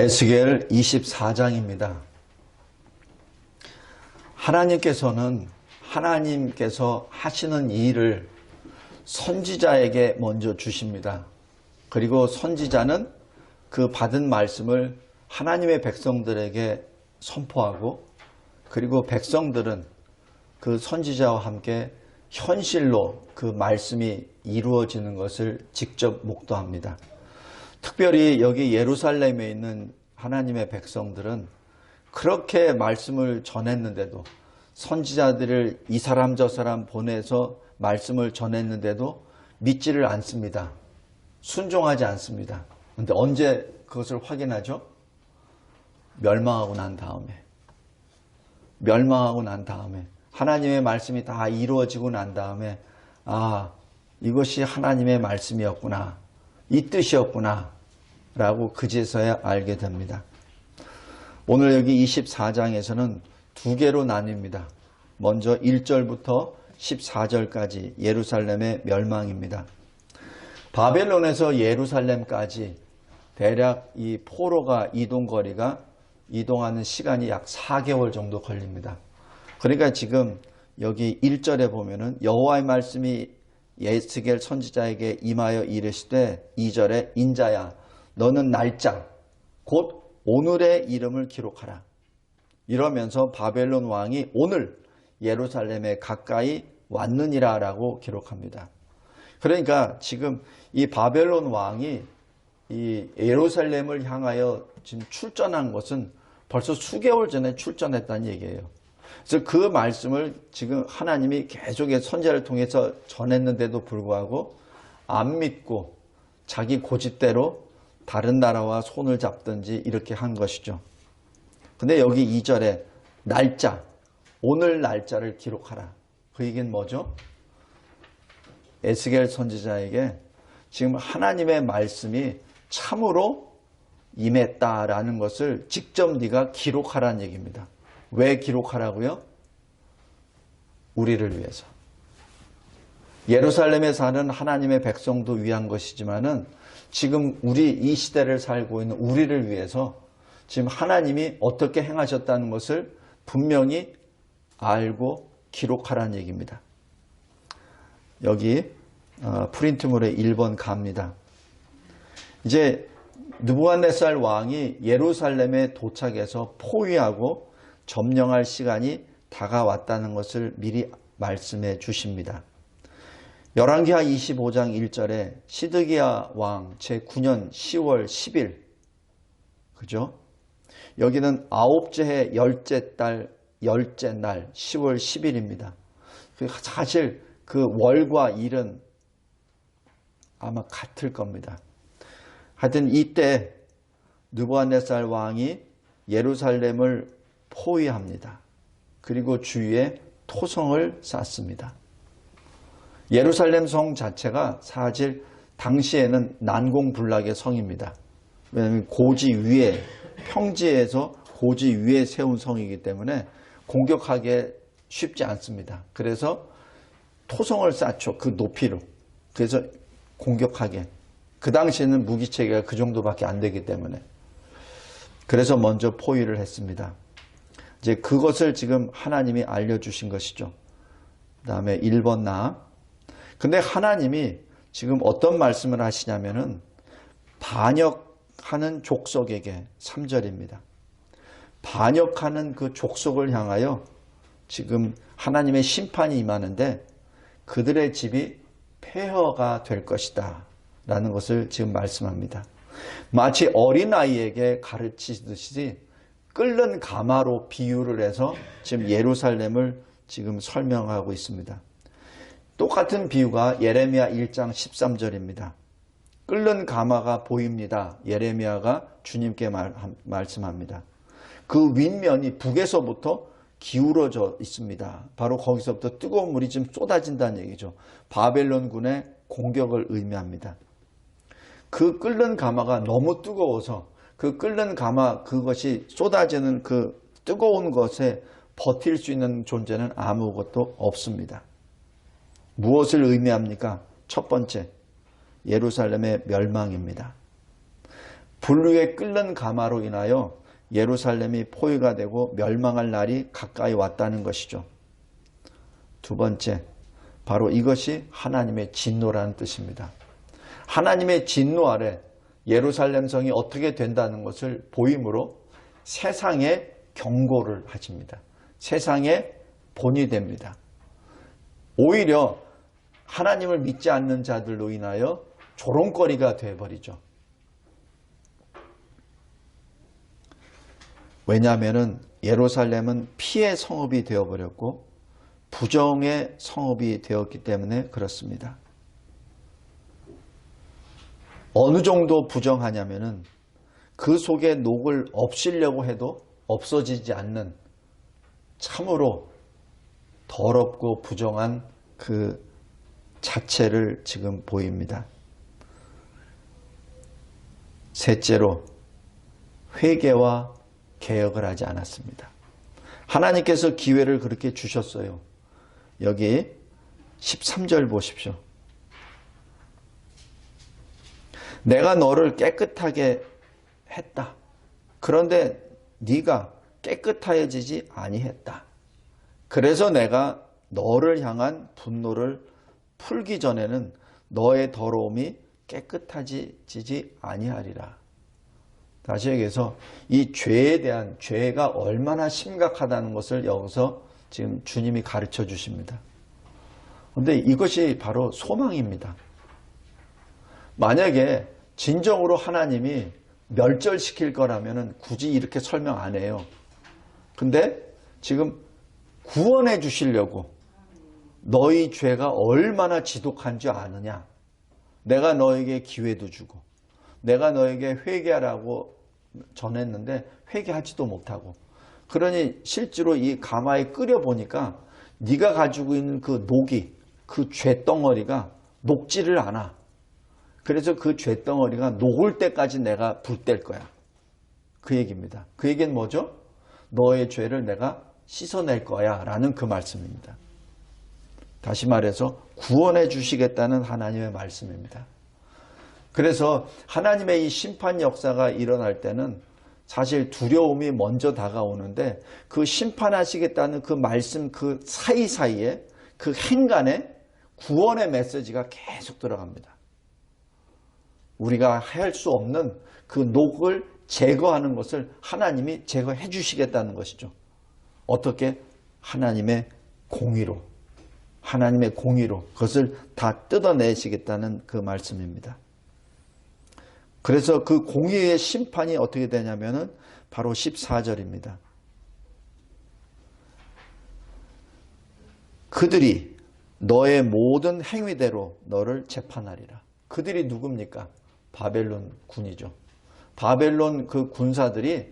에스겔 24장입니다. 하나님께서 하시는 일을 선지자에게 먼저 주십니다. 그리고 선지자는 그 받은 말씀을 하나님의 백성들에게 선포하고, 그리고 백성들은 그 선지자와 함께 현실로 그 말씀이 이루어지는 것을 직접 목도합니다. 특별히 여기 예루살렘에 있는 하나님의 백성들은 그렇게 말씀을 전했는데도, 선지자들을 이 사람 저 사람 보내서 말씀을 전했는데도 믿지를 않습니다. 순종하지 않습니다. 그런데 언제 그것을 확인하죠? 멸망하고 난 다음에 하나님의 말씀이 다 이루어지고 난 다음에, 이것이 하나님의 말씀이었구나, 이 뜻이었구나 라고 그제서야 알게 됩니다. 오늘 여기 24장에서는 두 개로 나뉩니다. 먼저 1절부터 14절까지 예루살렘의 멸망입니다. 바벨론에서 예루살렘까지 대략 이 포로가 이동하는 시간이 약 4개월 정도 걸립니다. 그러니까 지금 여기 1절에 보면은 여호와의 말씀이 에스겔 선지자에게 임하여 이르시되, 2절에 인자야 너는 날짜 곧 오늘의 이름을 기록하라. 이러면서 바벨론 왕이 오늘 예루살렘에 가까이 왔느니라 라고 기록합니다. 그러니까 지금 이 바벨론 왕이 이 예루살렘을 향하여 지금 출전한 것은 벌써 수개월 전에 출전했다는 얘기예요. 그래서 그 말씀을 지금 하나님이 계속의 선지자를 통해서 전했는데도 불구하고 안 믿고 자기 고집대로 다른 나라와 손을 잡든지 이렇게 한 것이죠. 근데 여기 2절에 날짜, 오늘 날짜를 기록하라. 그 얘기는 뭐죠? 에스겔 선지자에게 지금 하나님의 말씀이 참으로 임했다라는 것을 직접 네가 기록하라는 얘기입니다. 왜 기록하라고요? 우리를 위해서. 예루살렘에 사는 하나님의 백성도 위한 것이지만은 지금 우리 이 시대를 살고 있는 우리를 위해서 지금 하나님이 어떻게 행하셨다는 것을 분명히 알고 기록하라는 얘기입니다. 여기 프린트물에 1번 갑니다. 이제 느부갓네살 왕이 예루살렘에 도착해서 포위하고 점령할 시간이 다가왔다는 것을 미리 말씀해 주십니다. 열왕기하 25장 1절에 시드기야 왕 제9년 10월 10일, 그죠? 여기는 아홉째 해 열째 달 열째 날 10월 10일입니다. 사실 그 월과 일은 아마 같을 겁니다. 하여튼 이때 느부갓네살 왕이 예루살렘을 포위합니다. 그리고 주위에 토성을 쌓습니다. 예루살렘 성 자체가 사실 당시에는 난공불락의 성입니다. 왜냐하면 고지 위에, 평지에서 고지 위에 세운 성이기 때문에 공격하기 쉽지 않습니다. 그래서 토성을 쌓죠. 그 높이로. 그래서 공격하게. 그 당시에는 무기체계가 그 정도밖에 안 되기 때문에. 그래서 먼저 포위를 했습니다. 이제 그것을 지금 하나님이 알려주신 것이죠. 그 다음에 1번 나. 근데 하나님이 지금 어떤 말씀을 하시냐면은 반역하는 족속에게, 3절입니다. 반역하는 그 족속을 향하여 지금 하나님의 심판이 임하는데 그들의 집이 폐허가 될 것이다 라는 것을 지금 말씀합니다. 마치 어린아이에게 가르치듯이 끓는 가마로 비유를 해서 지금 예루살렘을 지금 설명하고 있습니다. 똑같은 비유가 예레미야 1장 13절입니다. 끓는 가마가 보입니다. 예레미야가 주님께 말씀합니다. 그 윗면이 북에서부터 기울어져 있습니다. 바로 거기서부터 뜨거운 물이 지금 쏟아진다는 얘기죠. 바벨론군의 공격을 의미합니다. 그 끓는 가마가 너무 뜨거워서 그 끓는 가마, 그것이 쏟아지는 그 뜨거운 것에 버틸 수 있는 존재는 아무것도 없습니다. 무엇을 의미합니까? 첫 번째, 예루살렘의 멸망입니다. 불 위에 끓는 가마로 인하여 예루살렘이 포위가 되고 멸망할 날이 가까이 왔다는 것이죠. 두 번째, 바로 이것이 하나님의 진노라는 뜻입니다. 하나님의 진노 아래 예루살렘 성이 어떻게 된다는 것을 보임으로 세상에 경고를 하십니다. 세상에 본이 됩니다. 오히려 하나님을 믿지 않는 자들로 인하여 조롱거리가 되어버리죠. 왜냐하면 예루살렘은 피의 성읍이 되어버렸고 부정의 성읍이 되었기 때문에 그렇습니다. 어느 정도 부정하냐면은 그 속에 녹을 없애려고 해도 없어지지 않는 참으로 더럽고 부정한 그 자체를 지금 보입니다. 셋째로, 회개와 개혁을 하지 않았습니다. 하나님께서 기회를 그렇게 주셨어요. 여기 13절 보십시오. 내가 너를 깨끗하게 했다. 그런데 네가 깨끗해지지 아니했다. 그래서 내가 너를 향한 분노를 풀기 전에는 너의 더러움이 깨끗해지지 아니하리라. 다시 얘기해서 이 죄에 대한, 죄가 얼마나 심각하다는 것을 여기서 지금 주님이 가르쳐 주십니다. 그런데 이것이 바로 소망입니다. 만약에 진정으로 하나님이 멸절시킬 거라면 굳이 이렇게 설명 안 해요. 근데 지금 구원해 주시려고, 너희 죄가 얼마나 지독한 줄 아느냐, 내가 너에게 기회도 주고 내가 너에게 회개하라고 전했는데 회개하지도 못하고, 그러니 실제로 이 가마에 끓여 보니까 네가 가지고 있는 그 녹이, 그 죄덩어리가 녹지를 않아. 그래서 그 죄덩어리가 녹을 때까지 내가 불 뗄 거야. 그 얘기입니다. 그 얘기는 뭐죠? 너의 죄를 내가 씻어낼 거야 라는 그 말씀입니다. 다시 말해서 구원해 주시겠다는 하나님의 말씀입니다. 그래서 하나님의 이 심판 역사가 일어날 때는 사실 두려움이 먼저 다가오는데, 그 심판하시겠다는 그 말씀 그 사이사이에 그 행간에 구원의 메시지가 계속 들어갑니다. 우리가 할 수 없는 그 녹을 제거하는 것을 하나님이 제거해 주시겠다는 것이죠. 어떻게? 하나님의 공의로, 하나님의 공의로 그것을 다 뜯어내시겠다는 그 말씀입니다. 그래서 그 공의의 심판이 어떻게 되냐면은 바로 14절입니다. 그들이 너의 모든 행위대로 너를 재판하리라. 그들이 누굽니까? 바벨론 군이죠. 바벨론 그 군사들이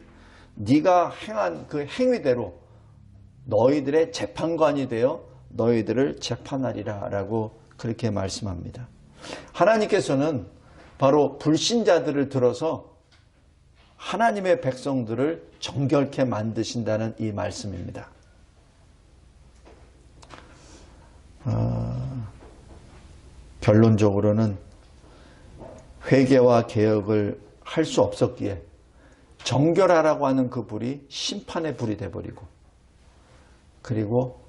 네가 행한 그 행위대로 너희들의 재판관이 되어 너희들을 재판하리라 라고 그렇게 말씀합니다. 하나님께서는 바로 불신자들을 들어서 하나님의 백성들을 정결케 만드신다는 이 말씀입니다. 결론적으로는 회개와 개혁을 할 수 없었기에 정결하라고 하는 그 불이 심판의 불이 되어버리고, 그리고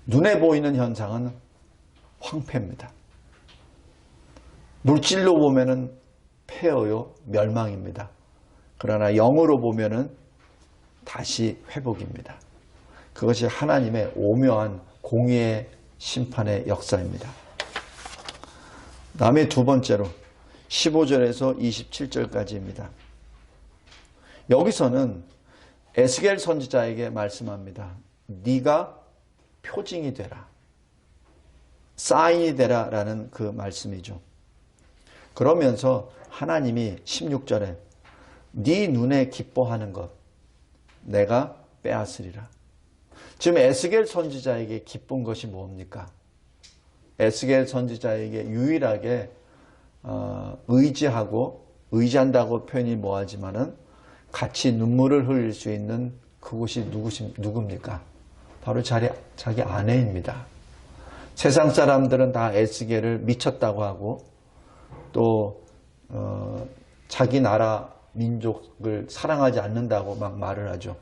눈에 보이는 현상은 황폐입니다. 물질로 보면은 폐허요, 멸망입니다. 그러나 영으로 보면은 다시 회복입니다. 그것이 하나님의 오묘한 공의의 심판의 역사입니다. 다음에 두 번째로 15절에서 27절까지입니다. 여기서는 에스겔 선지자에게 말씀합니다. 네가 표징이 되라, 사인이 되라 라는 그 말씀이죠. 그러면서 하나님이 16절에 네 눈에 기뻐하는 것 내가 빼앗으리라. 지금 에스겔 선지자에게 기쁜 것이 뭡니까? 에스겔 선지자에게 유일하게 의지한다고 표현이 뭐하지만은 같이 눈물을 흘릴 수 있는 그곳이 누굽니까? 바로 자기 아내입니다. 세상 사람들은 다 에스겔을 미쳤다고 하고 또 자기 나라 민족을 사랑하지 않는다고 막 말을 하죠.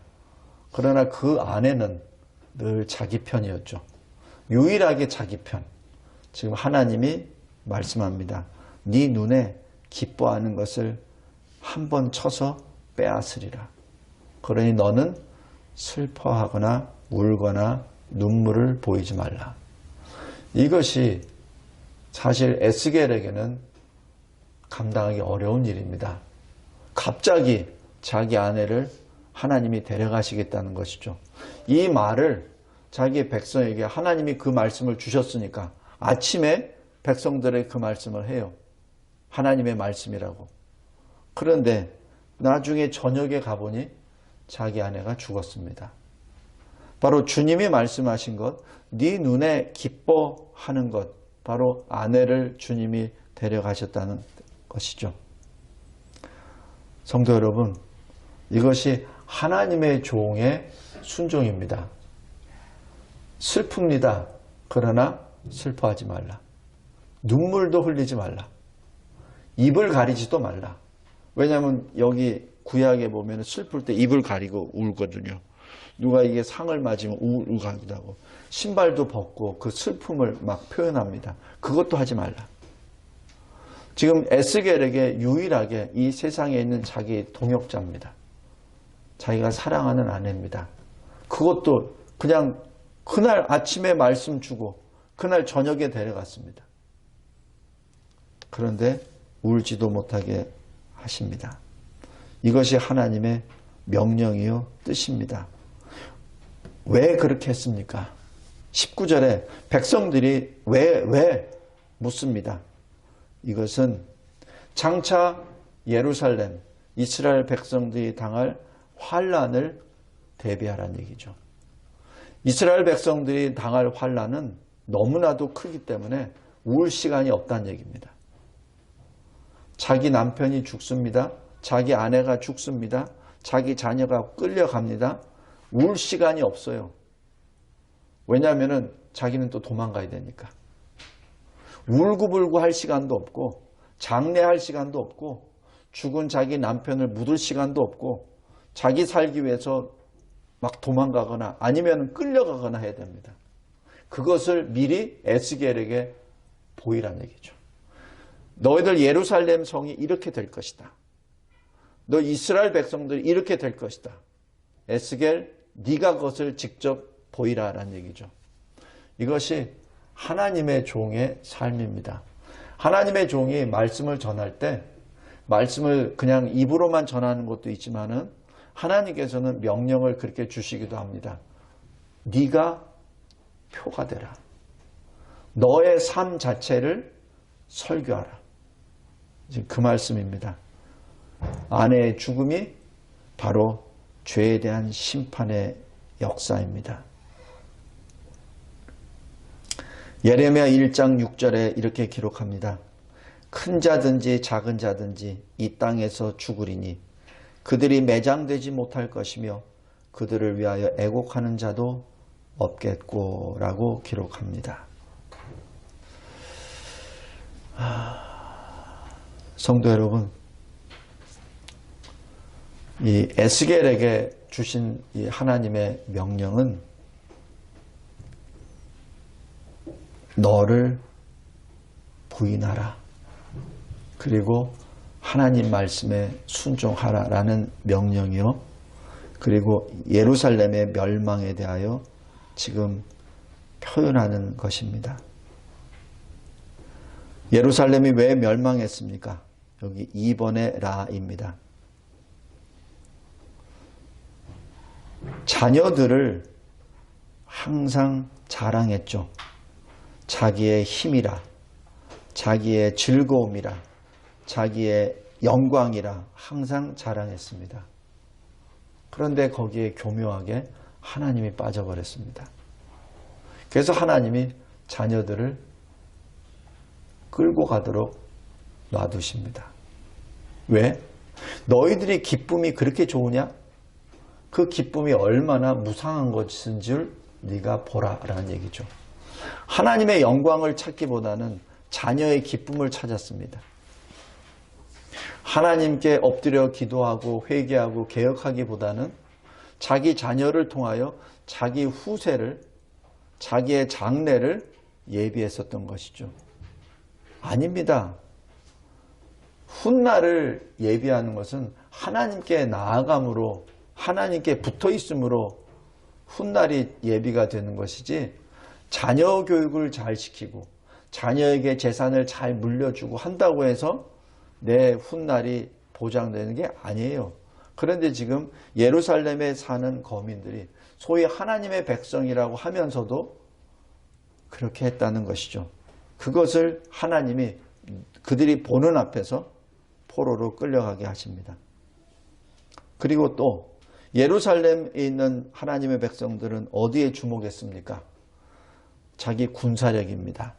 그러나 그 안에는 늘 자기 편이었죠. 유일하게 자기 편. 지금 하나님이 말씀합니다. 네 눈에 기뻐하는 것을 한 번 쳐서 빼앗으리라. 그러니 너는 슬퍼하거나 울거나 눈물을 보이지 말라. 이것이 사실 에스겔에게는 감당하기 어려운 일입니다. 갑자기 자기 아내를 하나님이 데려가시겠다는 것이죠. 이 말을 자기 백성에게 하나님이 그 말씀을 주셨으니까 아침에 백성들의 그 말씀을 해요. 하나님의 말씀이라고. 그런데 나중에 저녁에 가보니 자기 아내가 죽었습니다. 바로 주님이 말씀하신 것, 네 눈에 기뻐하는 것, 바로 아내를 주님이 데려가셨다는 것이죠. 성도 여러분, 이것이 하나님의 종의 순종입니다. 슬픕니다. 그러나 슬퍼하지 말라. 눈물도 흘리지 말라. 입을 가리지도 말라. 왜냐하면 여기 구약에 보면 슬플 때 입을 가리고 울거든요. 누가 이게 상을 맞으면 울기도 하고 신발도 벗고 그 슬픔을 막 표현합니다. 그것도 하지 말라. 지금 에스겔에게 유일하게 이 세상에 있는 자기 동역자입니다. 자기가 사랑하는 아내입니다. 그것도 그냥 그날 아침에 말씀 주고 그날 저녁에 데려갔습니다. 그런데 울지도 못하게 하십니다. 이것이 하나님의 명령이요 뜻입니다. 왜 그렇게 했습니까? 19절에 백성들이 왜 묻습니다. 이것은 장차 예루살렘, 이스라엘 백성들이 당할 환난을 대비하라는 얘기죠. 이스라엘 백성들이 당할 환난은 너무나도 크기 때문에 울 시간이 없다는 얘기입니다. 자기 남편이 죽습니다. 자기 아내가 죽습니다. 자기 자녀가 끌려갑니다. 울 시간이 없어요. 왜냐하면 자기는 또 도망가야 되니까. 울고불고 할 시간도 없고 장례할 시간도 없고 죽은 자기 남편을 묻을 시간도 없고 자기 살기 위해서 막 도망가거나 아니면 끌려가거나 해야 됩니다. 그것을 미리 에스겔에게 보이라는 얘기죠. 너희들 예루살렘 성이 이렇게 될 것이다. 너 이스라엘 백성들이 이렇게 될 것이다. 에스겔 네가 그것을 직접 보이라라는 얘기죠. 이것이 하나님의 종의 삶입니다. 하나님의 종이 말씀을 전할 때 말씀을 그냥 입으로만 전하는 것도 있지만은 하나님께서는 명령을 그렇게 주시기도 합니다. 네가 표가 되라. 너의 삶 자체를 설교하라. 지금 그 말씀입니다. 아내의 죽음이 바로 죄에 대한 심판의 역사입니다. 예레미야 1장 6절에 이렇게 기록합니다. 큰 자든지 작은 자든지 이 땅에서 죽으리니 그들이 매장되지 못할 것이며 그들을 위하여 애곡하는 자도 없겠고 라고 기록합니다. 성도 여러분, 이 에스겔에게 주신 이 하나님의 명령은 너를 부인하라. 그리고 하나님 말씀에 순종하라라는 명령이요. 그리고 예루살렘의 멸망에 대하여 지금 표현하는 것입니다. 예루살렘이 왜 멸망했습니까? 여기 2번의 라입니다. 자녀들을 항상 자랑했죠. 자기의 힘이라, 자기의 즐거움이라, 자기의 영광이라 항상 자랑했습니다. 그런데 거기에 교묘하게 하나님이 빠져버렸습니다. 그래서 하나님이 자녀들을 끌고 가도록 놔두십니다. 왜? 너희들이 기쁨이 그렇게 좋으냐? 그 기쁨이 얼마나 무상한 것인 줄 네가 보라라는 얘기죠. 하나님의 영광을 찾기보다는 자녀의 기쁨을 찾았습니다. 하나님께 엎드려 기도하고 회개하고 개혁하기보다는 자기 자녀를 통하여 자기 후세를, 자기의 장래를 예비했었던 것이죠. 아닙니다. 훗날을 예비하는 것은 하나님께 나아감으로, 하나님께 붙어 있음으로 훗날이 예비가 되는 것이지, 자녀 교육을 잘 시키고 자녀에게 재산을 잘 물려주고 한다고 해서 내 훗날이 보장되는 게 아니에요. 그런데 지금 예루살렘에 사는 거민들이 소위 하나님의 백성이라고 하면서도 그렇게 했다는 것이죠. 그것을 하나님이 그들이 보는 앞에서 포로로 끌려가게 하십니다. 그리고 또 예루살렘에 있는 하나님의 백성들은 어디에 주목했습니까? 자기 군사력입니다.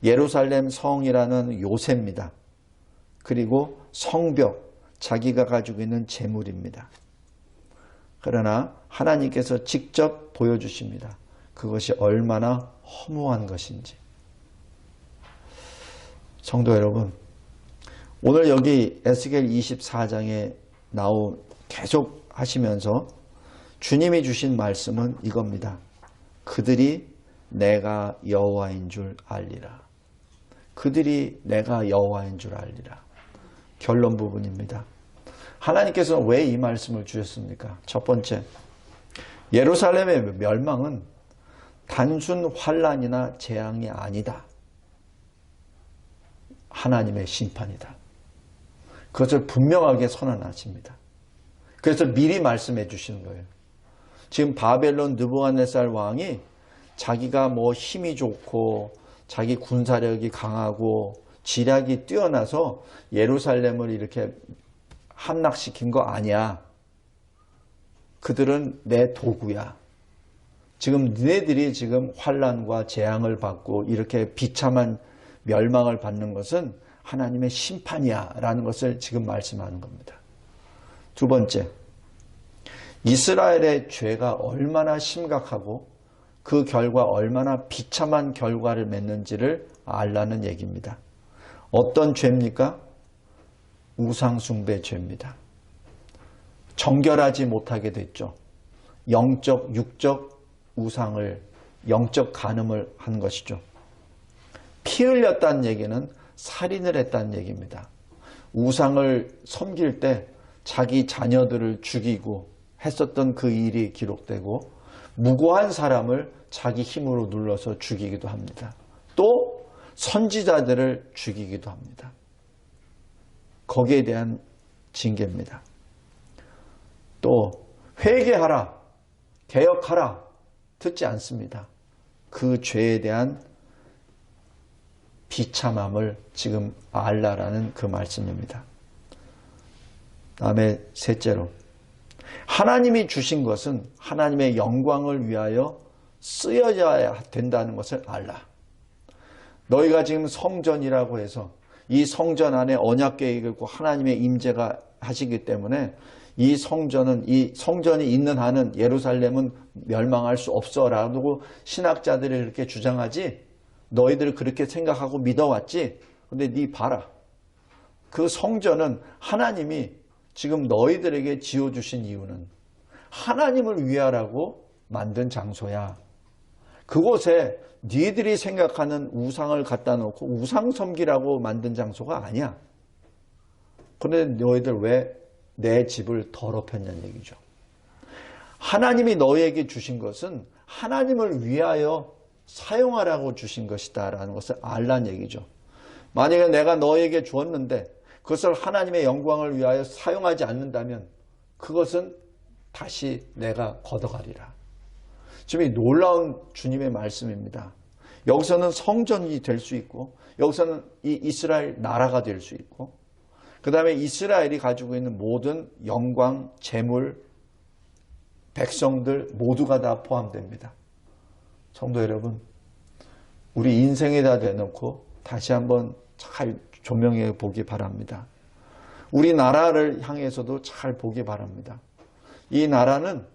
예루살렘 성이라는 요새입니다. 그리고 성벽, 자기가 가지고 있는 재물입니다. 그러나 하나님께서 직접 보여주십니다. 그것이 얼마나 허무한 것인지. 성도 여러분, 오늘 여기 에스겔 24장에 나온 계속 하시면서 주님이 주신 말씀은 이겁니다. 그들이 내가 여호와인 줄 알리라. 그들이 내가 여호와인 줄 알리라. 결론 부분입니다. 하나님께서 왜 이 말씀을 주셨습니까? 첫 번째, 예루살렘의 멸망은 단순 환난이나 재앙이 아니다. 하나님의 심판이다. 그것을 분명하게 선언하십니다. 그래서 미리 말씀해 주시는 거예요. 지금 바벨론 느부갓네살 왕이 자기가 뭐 힘이 좋고 자기 군사력이 강하고 지략이 뛰어나서 예루살렘을 이렇게 함락시킨 거 아니야. 그들은 내 도구야. 지금 너네들이 지금 환난과 재앙을 받고 이렇게 비참한 멸망을 받는 것은 하나님의 심판이야 라는 것을 지금 말씀하는 겁니다. 두 번째, 이스라엘의 죄가 얼마나 심각하고 그 결과 얼마나 비참한 결과를 맺는지를 알라는 얘기입니다. 어떤 죄입니까? 우상숭배 죄입니다. 정결하지 못하게 됐죠. 영적, 육적 우상을, 영적 간음을 한 것이죠. 피 흘렸다는 얘기는 살인을 했다는 얘기입니다. 우상을 섬길 때 자기 자녀들을 죽이고 했었던 그 일이 기록되고 무고한 사람을 자기 힘으로 눌러서 죽이기도 합니다. 또 선지자들을 죽이기도 합니다. 거기에 대한 징계입니다. 또 회개하라, 개혁하라 듣지 않습니다. 그 죄에 대한 비참함을 지금 알라라는 그 말씀입니다. 다음에 셋째로, 하나님이 주신 것은 하나님의 영광을 위하여 쓰여져야 된다는 것을 알라. 너희가 지금 성전이라고 해서 이 성전 안에 언약 계획이 있고 하나님의 임재가 하시기 때문에 이 성전이 있는 한은 예루살렘은 멸망할 수 없어라고 신학자들이 이렇게 주장하지. 너희들 그렇게 생각하고 믿어왔지. 근데 네 봐라. 그 성전은 하나님이 지금 너희들에게 지어주신 이유는 하나님을 위하라고 만든 장소야. 그곳에 니들이 생각하는 우상을 갖다 놓고 우상 섬기라고 만든 장소가 아니야. 그런데 너희들 왜 내 집을 더럽혔냐는 얘기죠. 하나님이 너희에게 주신 것은 하나님을 위하여 사용하라고 주신 것이다 라는 것을 알라는 얘기죠. 만약에 내가 너에게 주었는데 그것을 하나님의 영광을 위하여 사용하지 않는다면 그것은 다시 내가 걷어가리라. 지금 이 놀라운 주님의 말씀입니다. 여기서는 성전이 될 수 있고 여기서는 이 이스라엘 나라가 될 수 있고 그 다음에 이스라엘이 가지고 있는 모든 영광, 재물, 백성들 모두가 다 포함됩니다. 성도 여러분, 우리 인생에다 대놓고 다시 한번 잘 조명해 보기 바랍니다. 우리나라를 향해서도 잘 보기 바랍니다. 이 나라는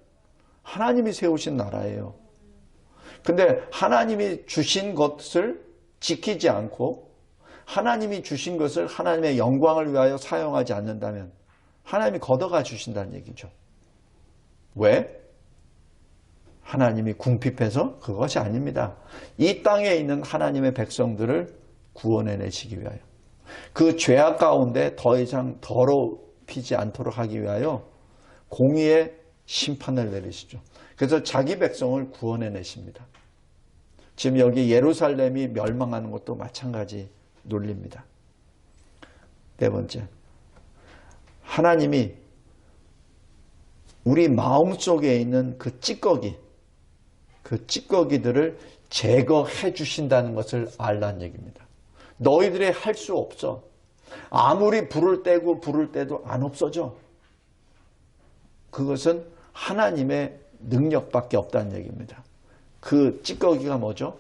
하나님이 세우신 나라예요. 근데 하나님이 주신 것을 지키지 않고 하나님이 주신 것을 하나님의 영광을 위하여 사용하지 않는다면 하나님이 걷어가 주신다는 얘기죠. 왜? 하나님이 궁핍해서? 그것이 아닙니다. 이 땅에 있는 하나님의 백성들을 구원해내시기 위하여, 그 죄악 가운데 더 이상 더럽히지 않도록 하기 위하여 공의의 심판을 내리시죠. 그래서 자기 백성을 구원해내십니다. 지금 여기 예루살렘이 멸망하는 것도 마찬가지 논리입니다. 네 번째, 하나님이 우리 마음속에 있는 그 찌꺼기들을 제거해 주신다는 것을 알라는 얘기입니다. 너희들이 할 수 없어. 아무리 불을 떼도 안 없어져. 그것은 하나님의 능력밖에 없다는 얘기입니다. 그 찌꺼기가 뭐죠?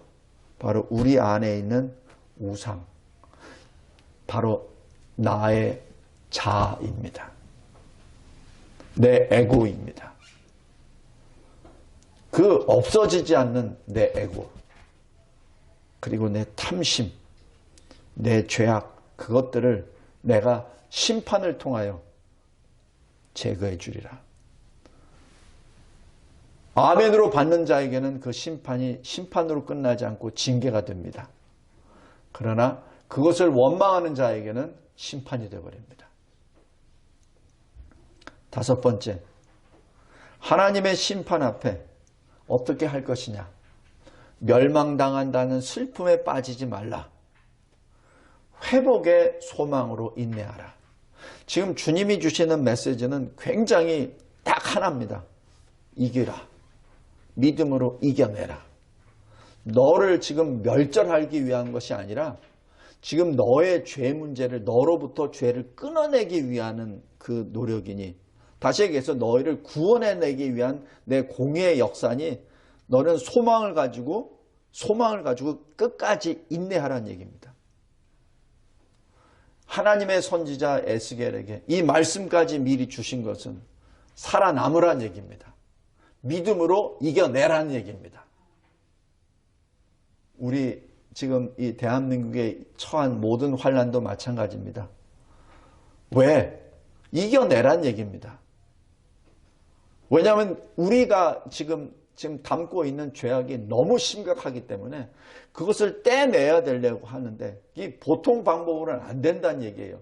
바로 우리 안에 있는 우상, 바로 나의 자아입니다. 내 에고입니다. 그 없어지지 않는 내 에고, 그리고 내 탐심, 내 죄악, 그것들을 내가 심판을 통하여 제거해 주리라. 아멘으로 받는 자에게는 그 심판이 심판으로 끝나지 않고 징계가 됩니다. 그러나 그것을 원망하는 자에게는 심판이 되어버립니다. 다섯 번째, 하나님의 심판 앞에 어떻게 할 것이냐? 멸망당한다는 슬픔에 빠지지 말라. 회복의 소망으로 인내하라. 지금 주님이 주시는 메시지는 굉장히 딱 하나입니다. 이기라. 믿음으로 이겨내라. 너를 지금 멸절하기 위한 것이 아니라 지금 너의 죄 문제를, 너로부터 죄를 끊어내기 위한 그 노력이니, 다시 얘기해서 너희를 구원해내기 위한 내 공의의 역사니, 너는 소망을 가지고 끝까지 인내하라는 얘기입니다. 하나님의 선지자 에스겔에게 이 말씀까지 미리 주신 것은 살아남으라는 얘기입니다. 믿음으로 이겨내라는 얘기입니다. 우리 지금 이 대한민국에 처한 모든 환난도 마찬가지입니다. 왜? 이겨내라는 얘기입니다. 왜냐하면 우리가 지금 담고 있는 죄악이 너무 심각하기 때문에 그것을 떼내야 되려고 하는데 이 보통 방법으로는 안 된다는 얘기예요.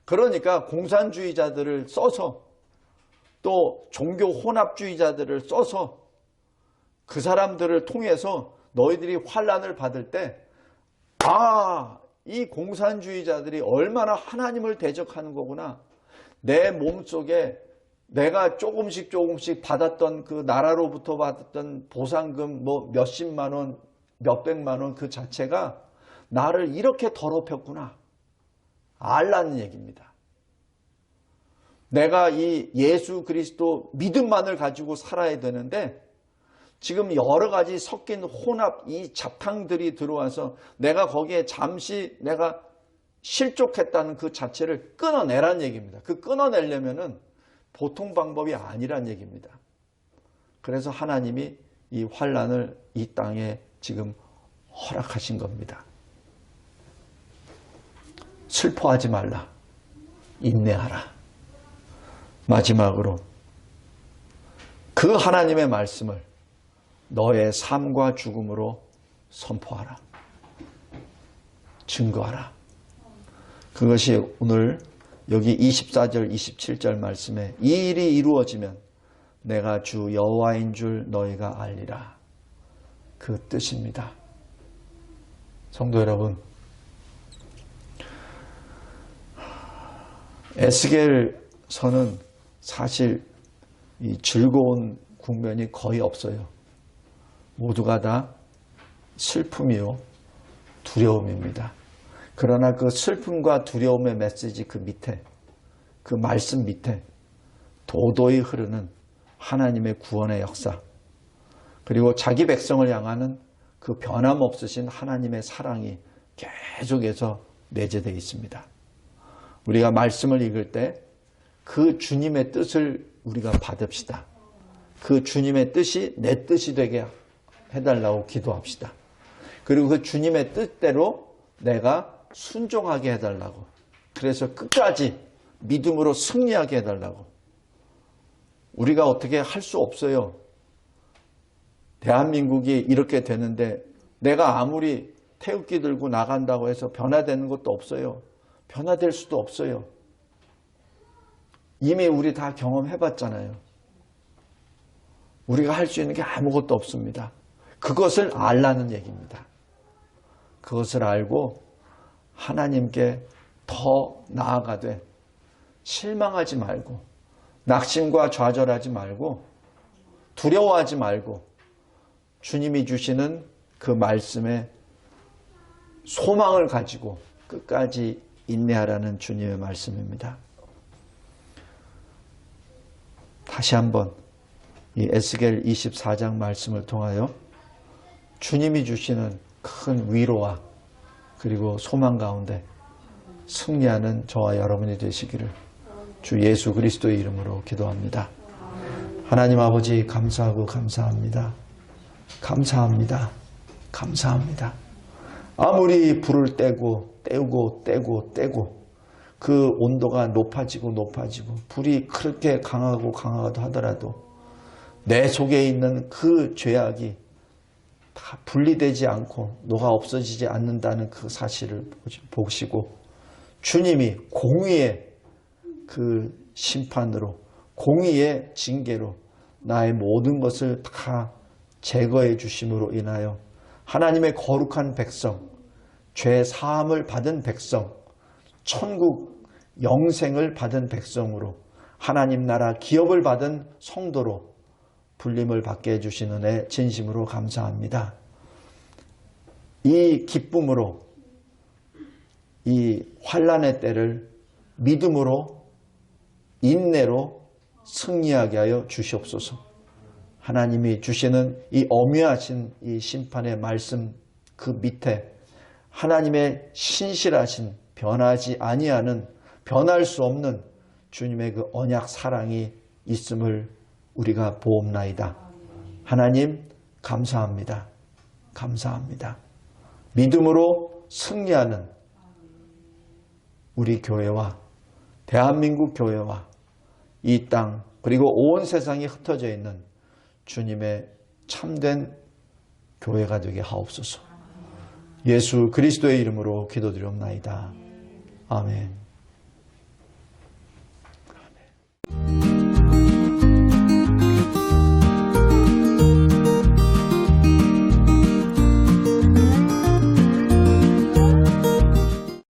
그러니까 공산주의자들을 써서, 또 종교 혼합주의자들을 써서 그 사람들을 통해서 너희들이 환난을 받을 때, 이 공산주의자들이 얼마나 하나님을 대적하는 거구나. 내 몸속에 내가 조금씩 받았던 그 나라로부터 받았던 보상금 몇십만 원, 몇백만 원 그 자체가 나를 이렇게 더럽혔구나. 알라는 얘기입니다. 내가 이 예수 그리스도 믿음만을 가지고 살아야 되는데 지금 여러 가지 섞인 혼합 이 잡탕들이 들어와서 내가 거기에 잠시 내가 실족했다는 그 자체를 끊어내라는 얘기입니다. 그 끊어내려면은 보통 방법이 아니란 얘기입니다. 그래서 하나님이 이 환난을 이 땅에 지금 허락하신 겁니다. 슬퍼하지 말라. 인내하라. 마지막으로 그 하나님의 말씀을 너의 삶과 죽음으로 선포하라. 증거하라. 그것이 오늘 여기 24절 27절 말씀에 이 일이 이루어지면 내가 주 여호와인 줄 너희가 알리라. 그 뜻입니다. 성도 여러분, 에스겔서는 사실 이 즐거운 국면이 거의 없어요. 모두가 다 슬픔이요 두려움입니다. 그러나 그 슬픔과 두려움의 메시지 그 밑에, 그 말씀 밑에 도도히 흐르는 하나님의 구원의 역사, 그리고 자기 백성을 향하는 그 변함없으신 하나님의 사랑이 계속해서 내재되어 있습니다. 우리가 말씀을 읽을 때 그 주님의 뜻을 우리가 받읍시다. 그 주님의 뜻이 내 뜻이 되게 해달라고 기도합시다. 그리고 그 주님의 뜻대로 내가 순종하게 해달라고. 그래서 끝까지 믿음으로 승리하게 해달라고. 우리가 어떻게 할 수 없어요. 대한민국이 이렇게 되는데 내가 아무리 태극기 들고 나간다고 해서 변화되는 것도 없어요. 변화될 수도 없어요. 이미 우리 다 경험해봤잖아요. 우리가 할 수 있는 게 아무것도 없습니다. 그것을 알라는 얘기입니다. 그것을 알고 하나님께 더 나아가되 실망하지 말고 낙심과 좌절하지 말고 두려워하지 말고 주님이 주시는 그 말씀에 소망을 가지고 끝까지 인내하라는 주님의 말씀입니다. 다시 한번 이 에스겔 24장 말씀을 통하여 주님이 주시는 큰 위로와 그리고 소망 가운데 승리하는 저와 여러분이 되시기를 주 예수 그리스도의 이름으로 기도합니다. 하나님 아버지 감사하고 감사합니다. 감사합니다. 감사합니다. 아무리 불을 떼고 그 온도가 높아지고 불이 그렇게 강하고 강하다 하더라도 내 속에 있는 그 죄악이 다 분리되지 않고 녹아 없어지지 않는다는 그 사실을 보시고 주님이 공의의 그 심판으로 공의의 징계로 나의 모든 것을 다 제거해 주심으로 인하여 하나님의 거룩한 백성, 죄 사함을 받은 백성, 천국 영생을 받은 백성으로 하나님 나라 기업을 받은 성도로 불림을 받게 해주신 은혜 진심으로 감사합니다. 이 기쁨으로 이 환난의 때를 믿음으로 인내로 승리하게 하여 주시옵소서. 하나님이 주시는 이 엄유하신 이 심판의 말씀 그 밑에 하나님의 신실하신 변하지 아니하는 변할 수 없는 주님의 그 언약 사랑이 있음을 우리가 보옵나이다. 하나님 감사합니다. 감사합니다. 믿음으로 승리하는 우리 교회와 대한민국 교회와 이 땅 그리고 온 세상이 흩어져 있는 주님의 참된 교회가 되게 하옵소서. 예수 그리스도의 이름으로 기도드리옵나이다. 아멘.